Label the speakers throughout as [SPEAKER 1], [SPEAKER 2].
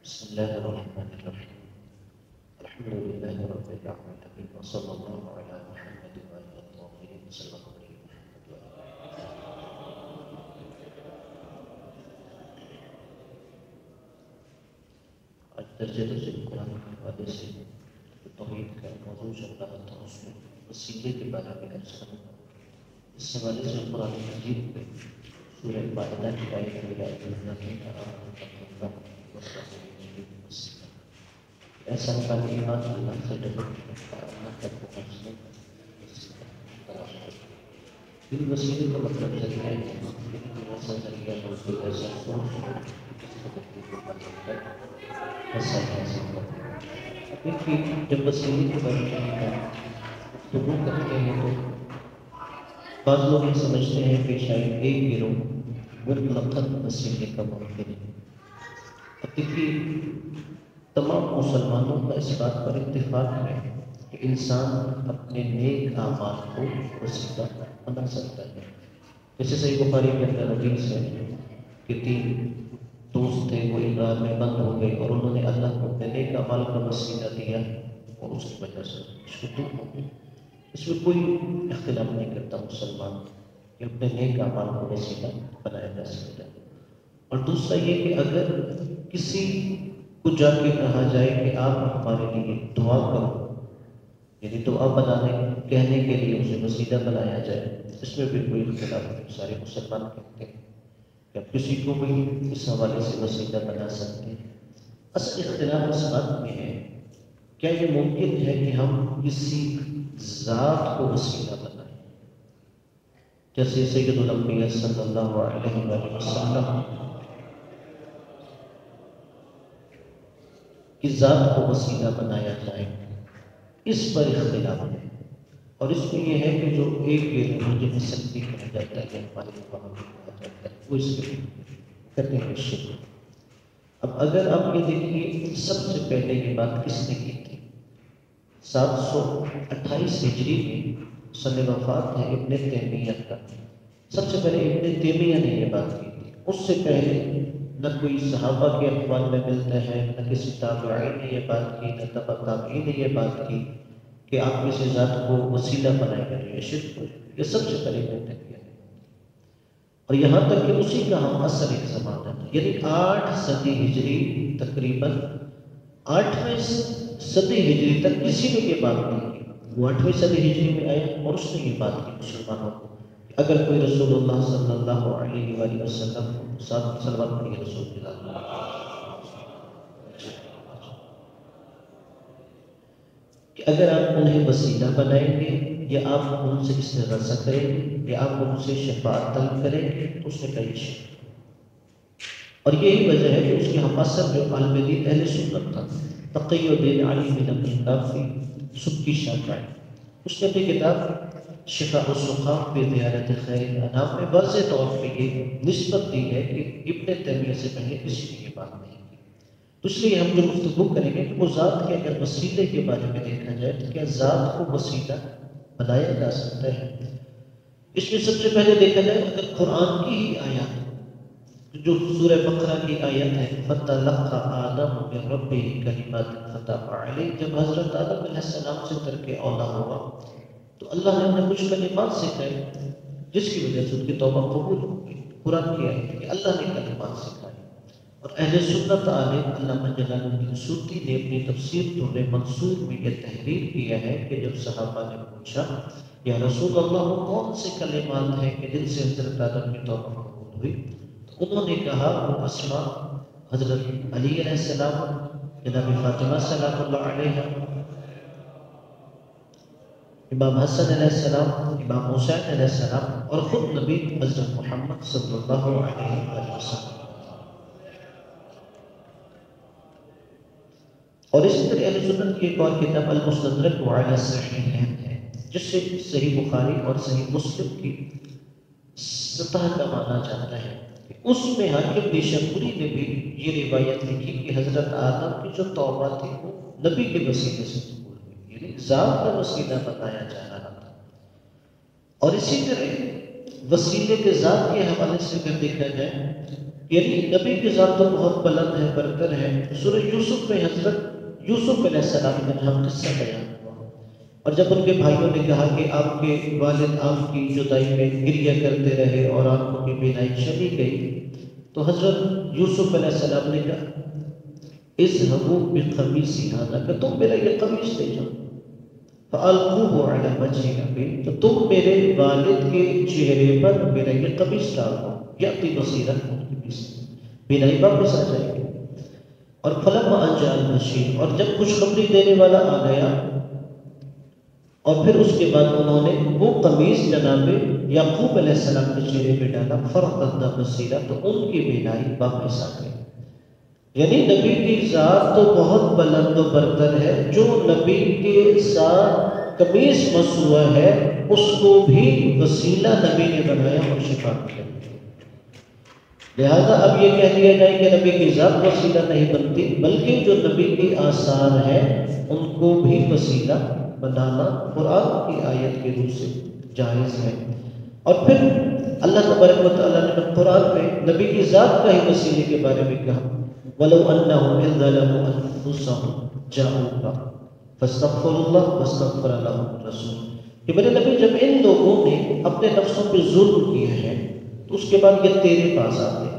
[SPEAKER 1] بسم الله الرحمن الرحيم. الحمد لله رب العالمين وصلى الله على محمد وعلى الطاهرين وسلم عليه محمد آج درجہ قرآن کے حوالے سے توحید کا موضوع چل رہا تھا، اس میں وسیلے کے بارے میں عرض کروں گا۔ اس حوالے سے قرآن مجید میں سورہ مائدہ کی آیت میں ایسا کا ایمان اللہ سے اللہ تک پہنچنے دل وسیلے کا مطلب ذریعہ ہے، ایسا ذریعہ ہے کوئی ایسا سوچ کیونکہ جب وسیلے کے بارے میں گفتگو کرتے ہیں تو بعض لوگ یہ سمجھتے ہیں کہ شاید ایک گروہ مطلقاً وسیلے کا ممکن ہے۔ کیونکہ تمام مسلمانوں کا اس بات پر اتفاق ہے کہ انسان اپنے نیک اعمال کو وسیلہ بنا سکتا ہے۔ جیسے صحیح بخاری کے اندر حدیث ہے کہ 3 دوست تھے، وہ غار میں بند ہو گئے اور انہوں نے اللہ کو اپنے نیک اعمال کا وسیلہ دیا اور اس کی وجہ سے دکھ ہو گئی۔ اس میں کوئی اختلاف نہیں کرتا مسلمان کہ اپنے نیک اعمال کو وسیلہ بنایا جا سکتا ہے۔ اور دوسرا یہ کہ اگر کسی کو جا کے کہا جائے کہ آپ ہمارے لیے دعا کرو، یعنی دعا بنانے کہنے کے لیے اسے وسیلہ بنایا جائے، اس میں بھی کوئی اختلاف نہیں۔ سارے مسلمان کہتے ہیں کہ آپ کسی کو بھی اس حوالے سے وسیلہ بنا سکتے ہیں۔ اصل اختلاف اس بات میں ہے کیا یہ ممکن ہے کہ ہم کسی ذات کو وسیلہ بنائیں، جیسے سید الانبیاء صلی اللہ علیہ وسلم کی ذات کو وسیلہ بنایا جائے؟ اس پر اختلاف ہے، اور اس میں یہ ہے کہ جو ایک مجھے سکتی کہا جاتا ہے، ہمارے وہاں بھی کہا جاتا ہے، وہ اس میں کہتے ہیں شرک۔ اب اگر آپ یہ دیکھیے سب سے پہلے یہ بات کس نے کی تھی؟ 728 ہجری میں سن وفات ہے ابن تیمیہ کا۔ سب سے پہلے ابن تیمیہ نے یہ بات کی تھی، اس سے پہلے نہ کوئی صحابہ کے اقوال میں ملتا ہے، نہ کسی تابعین نے یہ بات کی، نہ تبع تابعین نے یہ بات کی کہ آپ کسی ذات کو وسیلہ بنائے گا یہ شرک ہو جائے۔ یہ سب سے پہلے ابن تیمیہ نے، اور یہاں تک کہ اسی کا ہم اصل ایک زمانہ ہے، یعنی 8 صدی ہجری، تقریباً 8ویں صدی ہجری تک کسی نے یہ بات نہیں کی۔ وہ 8ویں صدی ہجری میں آیا اور اس نے یہ بات کی مسلمانوں کو کہ اگر کوئی رسول اللہ صلی اللہ علیہ وآلہ وسلم صلوات پڑھیے رسول اللہ، کہ اگر آپ انہیں وسیلہ بنائیں گے یا آپ ان سے استغاثہ کریں گے یا آپ ان سے شفاعت طلب کریں گے تو اس نے کہا یہ شرک۔ اور یہی وجہ ہے کہ اس کے ہم اثر جو عالم دین اہل سنت تھا، تقی الدین علی بن عبد الکافی سبکی شافعی، اس نے اپنی کتاب شفاء السقام فی زیارت خیر الانام میں واضح طور پہ یہ نسبت دی ہے کہ ابن تیمیہ سے پہلے کسی نے یہ بات نہیں کی۔ تو اس لیے ہم جو گفتگو کریں گے کہ وہ ذات کے اگر وسیلے کے بارے میں دیکھا جائے تو کیا ذات کو وسیلہ بنایا جا سکتا ہے؟ اس میں سب سے پہلے دیکھا جائے اگر قرآن کی ہی آیات جو سورہ بقرہ کی آیت ہے، فَتَلَقَّى آدَمُ مِن رَبِّهِ كَلِمَاتٍ فَتَابَ عَلَيْهِ، جب حضرت آدم علیہ السلام سے ترک اولا ہوا تو اللہ نے انہیں کچھ کلمات سکھائے جس کی وجہ سے ان کی توبہ قبول ہو گئی۔ قرآن کی آیت ہے کہ اللہ نے کلمات سکھائے، اور اہل سنت عالم علامہ جلال الدین سیوطی نے اپنی تفسیر در منصور میں یہ تحریر کیا ہے کہ جب صحابہ نے پوچھا یا رسول اللہ وہ کون سے کلمات ہیں کہ جن سے حضرت آدم کی توبہ قبول ہوئی، انہوں نے کہا وہ اسماء حضرت علی علیہ السلام، جناب فاطمہ سلام اللہ علیہ، امام حسن علیہ السلام، امام حسین علیہ السلام، اور خود نبی حضرت محمد صلی اللہ علیہ وسلم۔ اور اسی طرح اہل سنت کی ایک اور کتاب المستدرک علی الصحیحین ہے، جس سے صحیح بخاری اور صحیح مسلم کی سطح کا مانا جاتا ہے۔ اس میں حاکم نیشابوری نے بھی یہ روایت لکھی کہ حضرت آدم کی جو توبہ تھی وہ نبی کے وسیلے سے قبول ہوئی، یعنی ذات کا وسیلہ بتایا جا رہا تھا۔ اور اسی طرح وسیلے کے ذات کے حوالے سے اگر دیکھا جائے، یعنی نبی کی ذات تو بہت بلند ہے، برتر ہے۔ سورہ یوسف میں حضرت یوسف علیہ السلام کا جہاں قصہ بیان ہوا، اور جب ان کے بھائیوں نے کہا کہ آپ کے والد آپ کی جدائی میں گریہ کرتے رہے اور آنکھوں کی بینائی چلی گئی، تو حضرت یوسف علیہ السلام نے کہا اذهبوا بقمیصی ھذا، کہ تم میرا یہ قمیص لے جاؤ، فَأَلْقُوهُ عَلَى وَجْهِ أَبِي، تو تم میرے والد کے چہرے پر میرا یہ قمیص ڈال دو، یأتی بصیرۃ، بینائی واپس آ جائے گی۔ اور فلما ان جاء البشیر، اور جب خوشخبری دینے والا آ گیا، اور پھر اس کے بعد انہوں نے وہ قمیص جناب یعقوب علیہ السلام کے چہرے پہ ڈالا، فَرْتَدَّ بَصِیرًا، تو ان کی بینائی واپس آ گئی۔ یعنی نبی کی ذات تو بہت بلند و برتر ہے، جو نبی کے ساتھ قمیص مسوا ہے اس کو بھی وسیلہ نبی نے بنایا اور شفا کیا۔ لہذا اب یہ کہہ دیا جائے کہ نبی کی ذات وسیلہ نہیں بنتی، بلکہ جو نبی کے آثار ہیں ان کو بھی وسیلہ بنانا قرآن کی آیت کے روح سے جائز ہے۔ اور پھر اللہ تبارک و تعالیٰ نے قرآن میں نبی کی ذات کا ہی وسیلے کے بارے میں کہا، وَلَوْ أَنَّهُمْ إِذْ ظَلَمُوا أَنفُسَهُمْ جَاءُوكَ فَاسْتَغْفَرُوا اللَّهَ وَاسْتَغْفَرَ لَهُمُ الرَّسُولُ، کہ میرے نبی جب ان لوگوں نے اپنے نفسوں پہ ظلم کیے ہیں تو اس کے بعد یہ تیرے پاس آتے،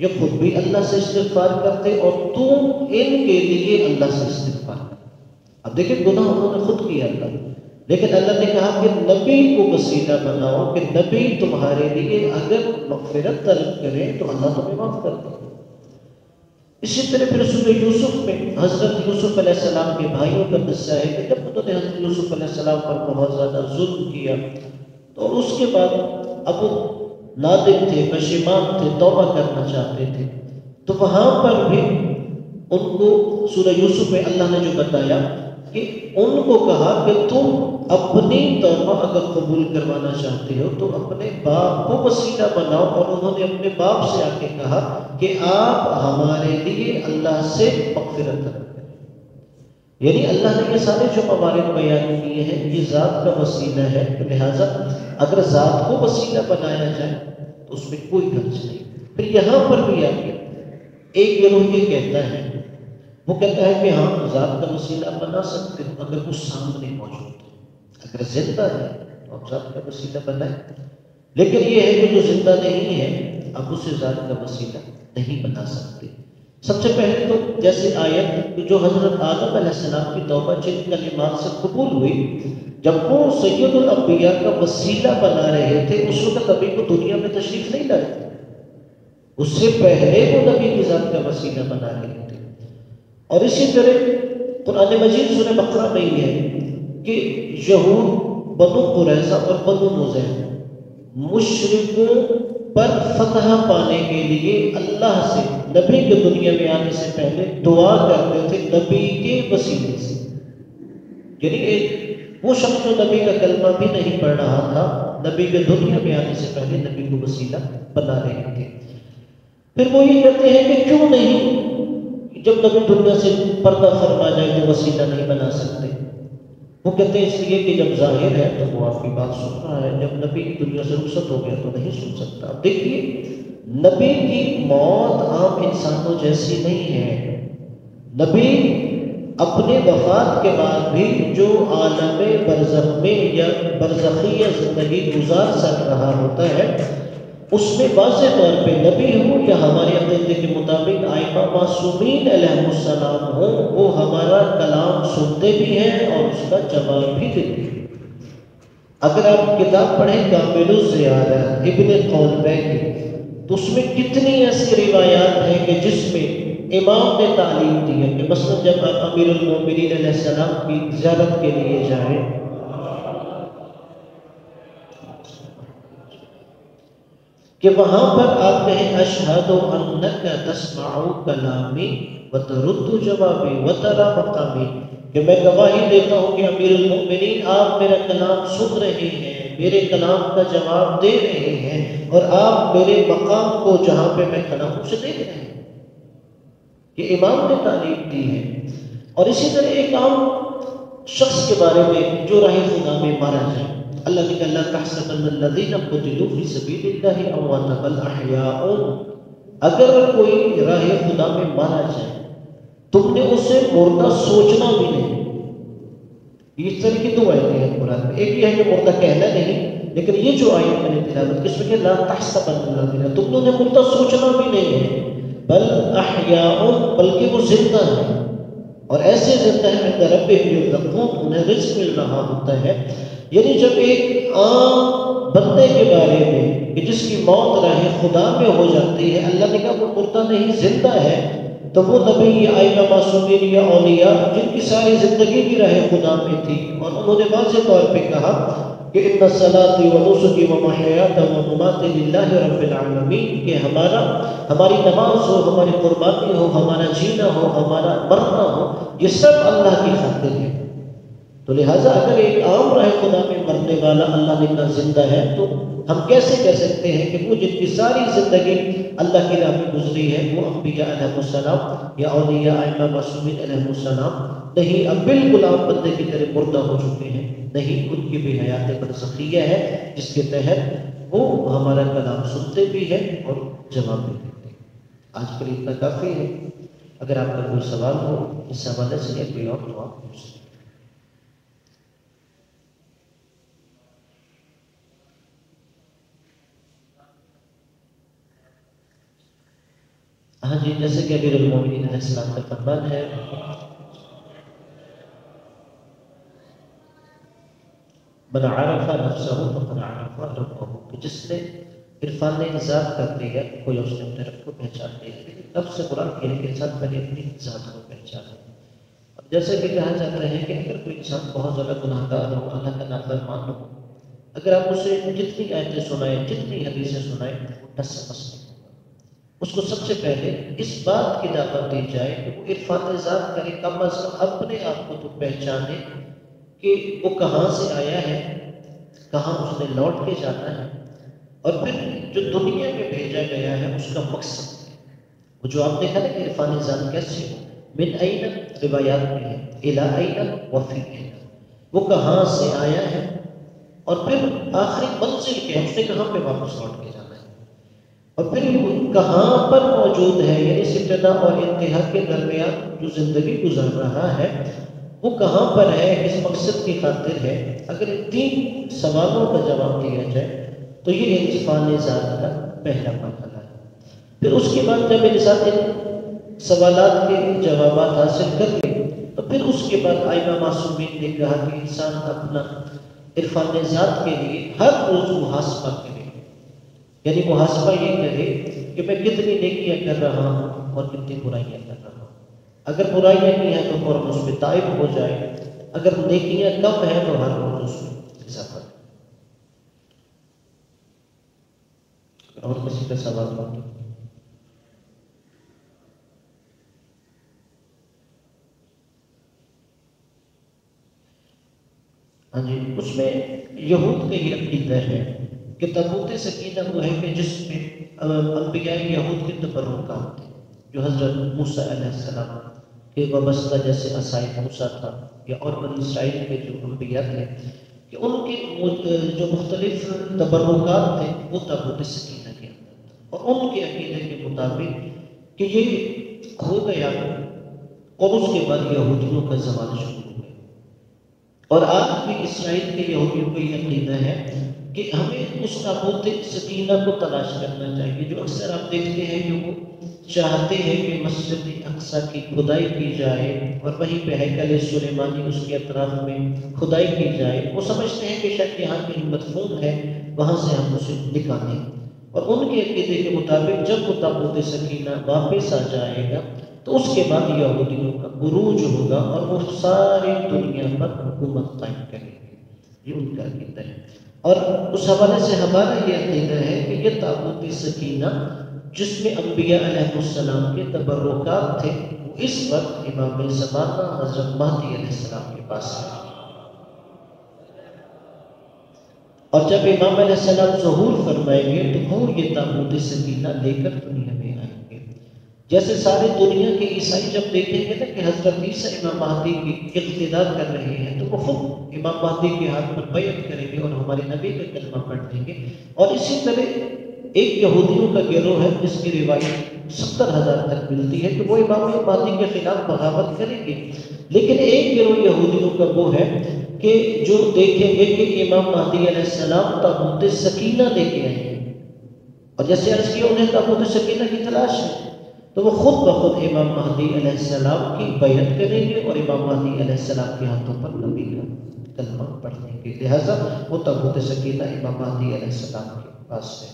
[SPEAKER 1] یہ خود بھی اللہ سے استغفار کرتے اور تو ان کے لیے اللہ سے استغفار کرتے۔ اب دیکھیں گناہ انہوں نے خود کیا اللہ، لیکن اللہ نے کہا کہ نبی کو وسیلہ بناؤ کہ نبی تمہارے لیے اگر مغفرت طلب کرے تو اللہ تمہیں معاف کر دے۔ اسی طرح پھر سورہ یوسف میں حضرت یوسف علیہ السلام کے بھائیوں کا قصہ ہے کہ جب انہوں نے حضرت یوسف علیہ السلام پر بہت زیادہ ظلم کیا تو اس کے بعد اب وہ نادم تھے، پشیمان تھے، توبہ کرنا چاہتے تھے، تو وہاں پر بھی ان کو سورہ یوسف میں اللہ نے جو بتایا کہ ان کو کہا کہ تم اپنی توبہ اگر قبول کروانا چاہتے ہو تو اپنے باپ کو وسیلہ بناؤ، اور انہوں نے اپنے باپ سے آ کے کہا کہ آپ ہمارے لیے اللہ سے مغفرت طلب کریں۔ یعنی اللہ نے یہ سارے جو موارد بیان کیے ہیں یہ ذات کا وسیلہ ہے، لہٰذا اگر ذات کو وسیلہ بنایا جائے تو اس میں کوئی حرج نہیں۔ پھر یہاں پر بھی آگے ایک گروہ یہ کہتا ہے، وہ کہتا ہے کہ ہم ذات کا وسیلہ بنا سکتے ہیں اگر وہ سامنے موجود ہے، اگر زندہ ہے تو آپ ذات کا وسیلہ بنائیں، لیکن یہ ہے کہ جو زندہ نہیں ہے اب اسے ذات کا وسیلہ نہیں بنا سکتے۔ سب سے پہلے تو جیسے آیت جو حضرت آدم علیہ السلام کی توبہ جن کلمات سے قبول ہوئی، جب وہ سید الانبیاء کا وسیلہ بنا رہے تھے اس وقت نبی کو دنیا میں تشریف نہیں لائے تھے، اس سے پہلے وہ نبی کی ذات کا وسیلہ بنا رہے تھے۔ اور اسی طرح قرآن مجید سورہ بقرہ میں یہ ہے کہ یہود، بنو قریظہ اور بنو نذیر مشرکوں پر فتح پانے کے لیے اللہ سے نبی کے دنیا میں آنے سے پہلے دعا کرتے تھے نبی کے وسیلے سے۔ یعنی وہ شخص جو نبی کا کلمہ بھی نہیں پڑھ رہا تھا، نبی کے دنیا میں آنے سے پہلے نبی کو وسیلہ بنا رہے تھے۔ پھر وہ یہ کہتے ہیں کہ کیوں نہیں جب نبی دنیا سے پردہ فرما جائے تو وسیلہ نہیں بنا سکتے؟ وہ کہتے ہیں اس لیے کہ جب ظاہر ہے تو وہ آپ کی بات سن رہا ہے، جب نبی دنیا سے رخصت ہو گیا تو نہیں سن سکتا۔ اب دیکھیے نبی کی موت عام انسانوں جیسی نہیں ہے، نبی اپنے وفات کے بعد بھی جو عالم برزخ میں یا برزخیہ زندگی گزار سک رہا ہوتا ہے اس میں واضح طور پہ نبی ہوں یا ہمارے عقیدے کے مطابق ائمہ معصومین علیہ السلام ہوں، وہ ہمارا کلام سنتے بھی ہیں اور اس کا جواب بھی دیتے ہیں۔ اگر آپ کتاب پڑھیں کامل الزیادہ ابن قولبین کی تو اس میں کتنی ایسی روایات ہیں کہ جس میں امام نے تعلیم دی ہے کہ مثلا جب آپ امیر المومنین علیہ السلام کی زیارت کے لیے جائیں کہ وہاں پر آپ کہیں اشہد انک تسمع کلامی وترد جوابی وتری مقامی، کہ میں گواہی دیتا ہوں کہ امیر المومنین آپ میرا کلام سن رہے ہیں، میرے کلام کا جواب دے رہے ہیں، اور آپ میرے مقام کو جہاں پہ میں کھڑا ہوں اسے دیکھ رہے ہیں۔ یہ امام نے تعلیم دی ہے۔ اور اسی طرح ایک عام شخص کے بارے میں جو راہ خدا میں مارا جائے، اللہ نے کہا لا تحسبن الذین قتلوا فی سبیل اللہ امواتا بل احیاء، اگر کوئی راہ خدا میں مارا جائے تم نے اسے مردہ سوچنا بھی نہیں. اس طرح کی دو آیتیں ہیں قرآن میں. ایک یہ ہے کہ مردہ کہنا نہیں، لیکن یہ جو آیت میں نے تلاوت کی اس میں کہ لا تحسبن الذین، تم نے مردہ سوچنا بھی نہیں ہے، بل احیاء، بلکہ وہ زندہ ہے، اور ایسے زندہ ہے عند ربہم یرزقون، انہیں رزق مل رہا ہوتا ہے. یعنی جب ایک عام بندے کے بارے میں کہ جس کی موت راہ خدا میں ہو جاتی ہے اللہ نے کہا وہ مردہ نہیں زندہ ہے، تو وہ نبی یا ائمہ معصومین یا اولیاء جن کی ساری زندگی بھی راہ خدا میں تھی، اور انہوں نے واضح طور پہ کہا کہ ان صلاتی و نسکی و محیات و ممات للہ رب العالمین، کہ ہماری نماز ہو، ہماری قربانی ہو، ہمارا جینا ہو، ہمارا مرنا ہو، یہ سب اللہ کی خاطر ہے. تو لہٰذا اگر ایک عام راہ خدا میں مرنے والا اللہ نے کہا زندہ ہے، تو ہم کیسے کہہ سکتے ہیں کہ وہ جن کی ساری زندگی اللہ کی راہ میں گزری ہے وہ انبیاء علیہ السلام یا اولیاء ائمہ معصومین علیہ السلام نہیں، اب بالکل عام بندے کی طرح مردہ ہو چکے ہیں؟ نہیں، ان کی بھی حیات برزخیہ ہے جس کے تحت وہ ہمارا کلام سنتے بھی ہیں اور جواب بھی دیتے ہیں. آج کے لیے اتنا کافی ہے. اگر آپ کا کوئی سوال ہو اس حوالے سے یا کوئی اور تو آپ پوچھ سکتے ہیں. ہاں جی، جیسے کہ امیر المومنین علیہ السلام کا فرمان ہے من عرف نفسہ فقد عرف ربہ، کہ جس نے عرفان ذات کر لیا کوئی اس نے اپنے رب کو پہچان لیا. لیکن نفس سے مراد یہ ہے کہ انسان پہلے اپنی ذات کو پہچانے. اب جیسے کہ کہا جاتا ہے کہ اگر کوئی انسان بہت زیادہ گناہ گار ہو، اللہ کا نافرمان ہو، اگر آپ اسے جتنی آیتیں سنائیں، جتنی حدیثیں سنائیں، وہ ٹس سے مس نہیں ہوگا. اس کو سب سے پہلے اس بات کی دعوت دی جائے کہ وہ عرفان ذات کرے، کم از کم اپنے آپ کو تو پہچانے کہ وہ کہاں سے آیا ہے، کہاں اس نے لوٹ کے جانا ہے، اور پھر جو دنیا میں بھیجا گیا ہے اس کا مقصد ہے. وہ جو آپ نے کہا کہ عرفان ذات کیسے ہو، من این، روایات میں ہے الی این وفی این، وہ کہاں سے آیا ہے اور پھر آخری منزل کیا ہے، اس نے کہاں پہ واپس لوٹ کے جانا ہے، اور پھر وہ کہاں پر موجود ہے، یعنی ابتدا اور انتہا کے درمیان جو زندگی گزار رہا ہے وہ کہاں پر ہے، اس مقصد کی خاطر ہے. اگر ان تین سوالوں کا جواب دیا جائے تو یہ عرفان ذات کا پہلا مرحلہ ہے. پھر اس کے بعد جب انسان ان سوالات کے جوابات حاصل کر لے تو پھر اس کے بعد ائمہ معصومین نے کہا کہ انسان اپنا عرفان ذات کے لیے ہر روز محاسبہ کرے. یعنی محاسبہ یہ کرے کہ میں کتنی نیکیاں کر رہا ہوں اور کتنی برائیاں کر رہا ہوں. اگر برائیاں کی ہیں تو فوراً اس پہ تائب ہو جائے، اگر نیکیاں کم ہیں تو ہر روز اس میں اضافہ کرے. اور کسی کا سوال ہو؟ ہاں جی، اس میں یہود کا یہ عقیدہ ہے کہ تابوت سکینہ وہ ہے کہ جس میں انبیاء یہود کے تبرکات تھے، جو حضرت موسیٰ علیہ السلام کے وابستہ جیسے عصائے موسیٰ تھا یا اور بنی اسرائیل کے جو انبیاء تھے کہ ان کے جو مختلف تبرکات تھے وہ تابوت سکینہ کے اندر تھے. اور ان کے عقیدے کے مطابق کہ یہ ہو گیا اور اس کے بعد یہودیوں کا زوال شروع ہو گیا. اور آج بھی اسرائیل کے یہودیوں کو یہ عقیدہ ہے کہ ہمیں اس تابوت سکینہ کو تلاش کرنا چاہیے. جو اکثر آپ دیکھتے ہیں کہ وہ چاہتے ہیں کہ مسجد اقصیٰ کی کھدائی کی جائے اور وہیں پہ ہیکل سلیمانی اس کے اطراف میں کھدائی کی جائے. وہ سمجھتے ہیں کہ شاید یہاں کہیں مدفون ہے، وہاں سے ہم اسے نکالیں. اور ان کے عقیدے کے مطابق جب وہ تابوت سکینہ واپس آ جائے گا تو اس کے بعد یہودیوں کا عروج ہوگا اور وہ ساری دنیا پر حکومت قائم کریں گے. یہ ان کا عقیدہ ہے. اور اس حوالے سے ہمارا یہ عقیدہ ہے کہ یہ تابوت سکینہ جس میں انبیاء علیہ السلام کے تبرکات تھے وہ اس وقت امام زمانہ حضرت مہدی علیہ السلام کے پاس ہے. اور جب امام علیہ السلام ظہور فرمائیں گے تو وہ یہ تابوت سکینہ لے کر دنیا میں آئیں گے. جیسے سارے دنیا کے عیسائی جب دیکھیں گے نا کہ حضرت عیسیٰ امام مہدی کی اقتداء کر رہے ہیں تو وہ خود امام مہدی کے ہاتھ پر بیعت کریں گے اور ہمارے نبی کا کلمہ پڑھ دیں گے۔ اور اسی طرح ایک یہودیوں کا گروہ ہے جس کی روایت 70,000 تک ملتی ہے کہ وہ امام مہدی کے خلاف بغاوت کریں گے، لیکن ایک گروہ یہودیوں کا وہ ہے کہ جو دیکھیں گے کہ امام مہدی علیہ السلام تابوت سکینہ لے کے آئیں گے، اور جیسے عرض کیا انہیں تابوت سکینہ کی تلاش ہے تو وہ خود بخود امام مہدی علیہ السلام کی بیعت کریں گے اور امام مہدی علیہ السلام کے ہاتھوں پر نبی کا کلمہ پڑھیں گے، لہٰذا وہ تابوت سکینہ امام مہدی علیہ السلام کے پاس ہے۔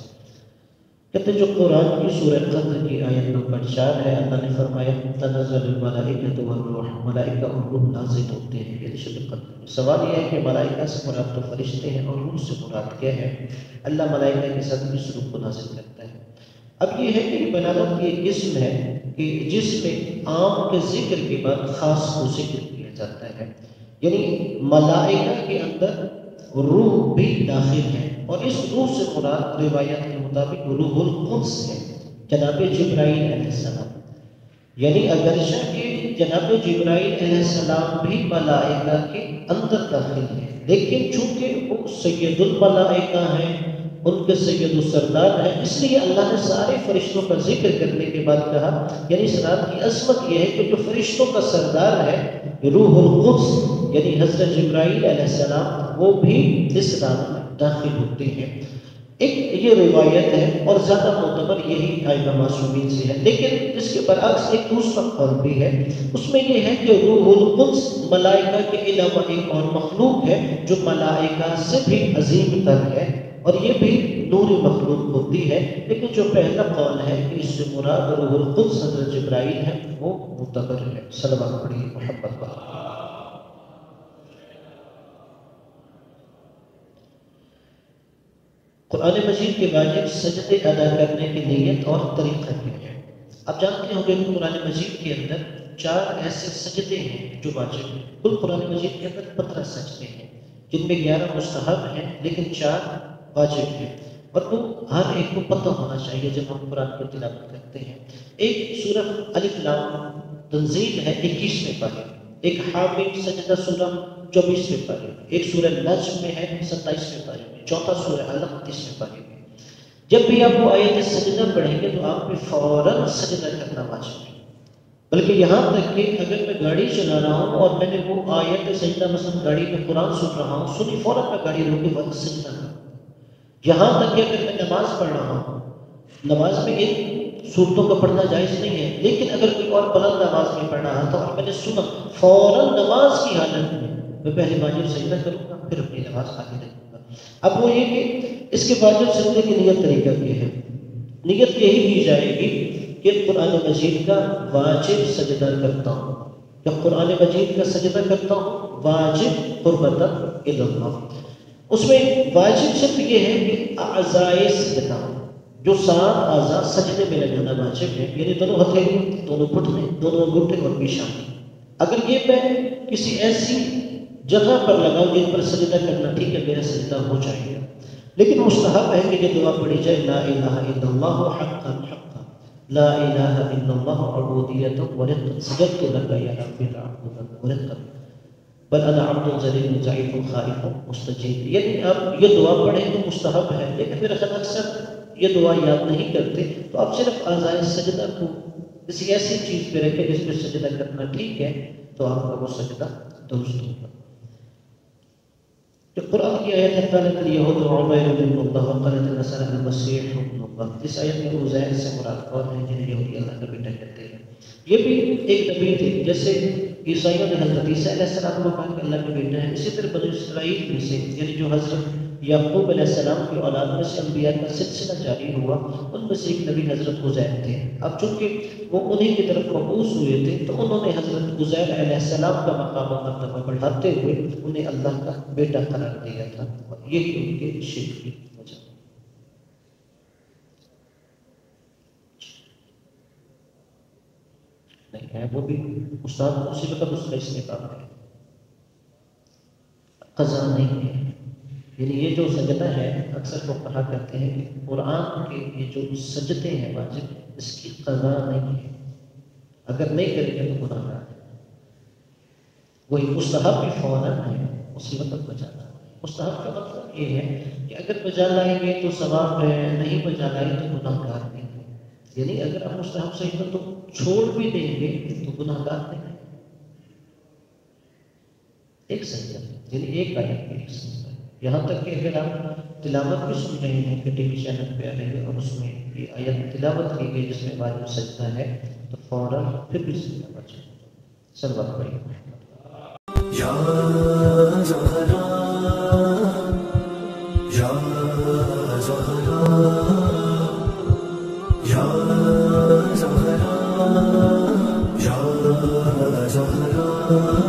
[SPEAKER 1] کہتے ہیں جو قرآن کی سورہ قدر کی آیت نمبر 4 ہے، اللہ نے فرمایا تنزل الملائکۃ والروح، ملائکہ اور روح نازل ہوتے ہیں یہ شب قدر۔ سوال یہ ہے کہ ملائکہ سے مراد تو فرشتے ہیں اور روح سے مراد کیا ہے؟ اللہ ملائکہ کے ساتھ اس روح کو نازل کرتا ہے۔ اب یہ ہے کہ بلاغت کی ایک قسم ہے کہ جس میں عام کے ذکر کے بعد خاص کو ذکر کیا جاتا ہے، یعنی ملائکہ کے اندر روح بھی داخل ہے، اور اس روح سے مراد روایت کے مطابق روح القدس ہے، جناب جبرائیل علیہ السلام۔ یعنی اگرچہ کہ جناب جبرائیل علیہ السلام بھی ملائکہ کے اندر داخل ہے، لیکن چونکہ وہ سید الملائکہ ہیں، ان کے سید السردار ہیں، اس لیے اللہ نے سارے فرشتوں کا ذکر کرنے کے بعد کہا، یعنی اس رات کی عظمت یہ ہے کہ جو فرشتوں کا سردار ہے روح القدس یعنی حضرت جبرائیل علیہ السلام، وہ بھی اس رات میں داخل ہوتے ہیں۔ ایک یہ روایت ہے اور زیادہ معتبر یہی ائمہ معصومین سے ہے، لیکن اس کے برعکس ایک دوسرا قول بھی ہے، اس میں یہ ہے کہ روح القدس ملائکہ کے علاوہ ایک اور مخلوق ہے جو ملائکہ سے بھی عظیم تر ہے، اور یہ بھی نور مخلوق ہوتی ہے، لیکن جو پہلا قول ہے کہ اس سے مراد روح القدس حضرت جبرائیل ہے وہ معتبر ہے۔ صلوات پڑھیے محمد پر۔ قرآن مجید کے واجب سجدے ادا کرنے کی نیت اور طریقہ کیا ہے؟ آپ جانتے ہوں گے کہ قرآن مجید کے اندر 4 ایسے سجدے ہیں جو واجب ہیں۔ کل قرآن مجید کے اندر 15 سجدے ہیں، جن میں 11 مستحب ہیں لیکن 4 واجب ہیں، اور وہ ہر ایک کو پتہ ہونا چاہیے جب ہم قرآن کی تلاوت کرتے ہیں۔ ایک سورہ الف لام تنزیل ہے 21ویں پارے، ایک حامیم سجدہ سورہ 24ویں پارے، ایک سورہ نجم میں ہے 27ویں پارے میں، چوتھا سورہ علق 30ویں پارے میں۔ جب بھی آپ وہ آیت سجدہ پڑھیں گے تو آپ پہ فوراً سجدہ کرنا واجب ہے، بلکہ یہاں تک کہ اگر میں گاڑی چلا رہا ہوں اور میں نے وہ آیت سجدہ مثلا گاڑی میں قرآن سن رہا ہوں، سنی فوراً میں گاڑی روک کے وقت سجدہ کروں۔ یہاں تک کہ اگر میں نماز پڑھ رہا ہوں، نماز میں ایک صورتوں کا پڑھنا جائز نہیں ہے، لیکن اگر کوئی اور بلند نماز میں پڑھ رہا تھا اور میں نے سنا، فوراً نماز کی حالت میں پہلے واجب سجدہ کروں گا پھر اپنی نماز آگے رکھوں گا۔ اب وہ یہ کہ اس کے واجب سجدے کی نیت طریقہ کیا ہے؟ نیت یہی کی جائے گی کہ قرآن مجید کا واجب سجدہ کرتا ہوں، یا قرآن مجید کا سجدہ کرتا ہوں واجب قربت اللہ۔ اس میں واجب صرف یہ ہے کہ اعضائے سجدہ، جو 7 اعضاء سجدے میں لگانا واجب ہے، یعنی دونوں ہتھیلی، دونوں گھٹنے، دونوں انگوٹھے اور پیشانی۔ اگر یہ میں کسی ایسی جگہ پر لگاؤں جن پر سجدہ کرنا ٹھیک ہے، میرا سجدہ ہو جائے گا، لیکن مستحب ہے کہ یہ دعا پڑھی جائے، لا الہ الا اللہ حقا حقا، لا الہ الا اللہ عبودیت ورقا، سجدت لک یا رب العبود ورقا، بل انا عبد ذلیل ضعیف خائف مستجیب۔ یعنی آپ یہ دعا پڑھیں تو مستحب ہے، لیکن میرا خیال اکثر یہ دعا یاد نہیں کرتے، تو آپ صرف اعضائے سجدہ کو کسی ایسی چیز پہ رکھیں جس پہ سجدہ کرنا ٹھیک ہے، تو آپ کا وہ سجدہ درست ہوگا۔ جو قرآن کی آیت ہے قالت الیہود عزیر ابن اللہ وقالت النصارى المسیح ابن اللہ، اس آیت میں عزیر سے مراد کون ہے جنہیں یہودی اللہ کا بیٹا کہتے ہیں؟ یہ بھی ایک نبی تھے، جیسے عیسائیوں نے حضرت عیسیٰ علیہ السلام کو کہا کہ اللہ کا بیٹا ہے، اسی طرح بنی اسرائیل میں سے یعنی جو حضرت یعقوب علیہ السلام کی اولاد میں سے انبیاء کا سلسلہ جاری ہوا، ان میں سے ایک نبی حضرت عزیر تھے۔ اب چونکہ وہ انہی کی طرف مبعوث ہوئے تھے تو انہوں نے حضرت عزیر علیہ السلام کا مقام و مرتبہ بڑھاتے ہوئے انہیں اللہ کا بیٹا قرار دیا تھا، اور یہی ان کے شرک کی وجہ نہیں ہے۔ وہ بھی استاد اسی وقت اس کا استحقاق ہے، قضا نہیں ہے۔ یعنی یہ جو سجدہ ہے اکثر وہ کہا کرتے ہیں کہ قرآن کے یہ جو سجدے ہیں واجب، اس کی قضا نہیں ہے، اگر نہیں کریں گے تو گناہ گار ہے۔ وہی مستحب بھی فوراً ہے، مصیبت بجانا۔ مستحب کا مطلب یہ ہے کہ اگر بجا لائیں گے تو ثواب ہے، نہیں بجا لائیں تو گناہ گار نہیں ہے۔ یعنی اگر آپ مستحب صحیح تو چھوڑ بھی دیں گے تو گناہ گار نہیں ہے۔ ایک سجدہ، یعنی ایک آیت میں ایک سجدہ۔ یہاں تک کہ اگر آپ تلاوت بھی سن رہے ہیں کہ ٹی وی چینل پہ آ رہے ہیں اور اس میں یہ آیت تلاوت کی گئی جس میں بعد میں سجدہ ہے تو فوراً پھر بھی سجدہ پر جائیں۔ صلوات پڑھیں۔ یا زہرا یا زہرا یا زہرا یا زہرا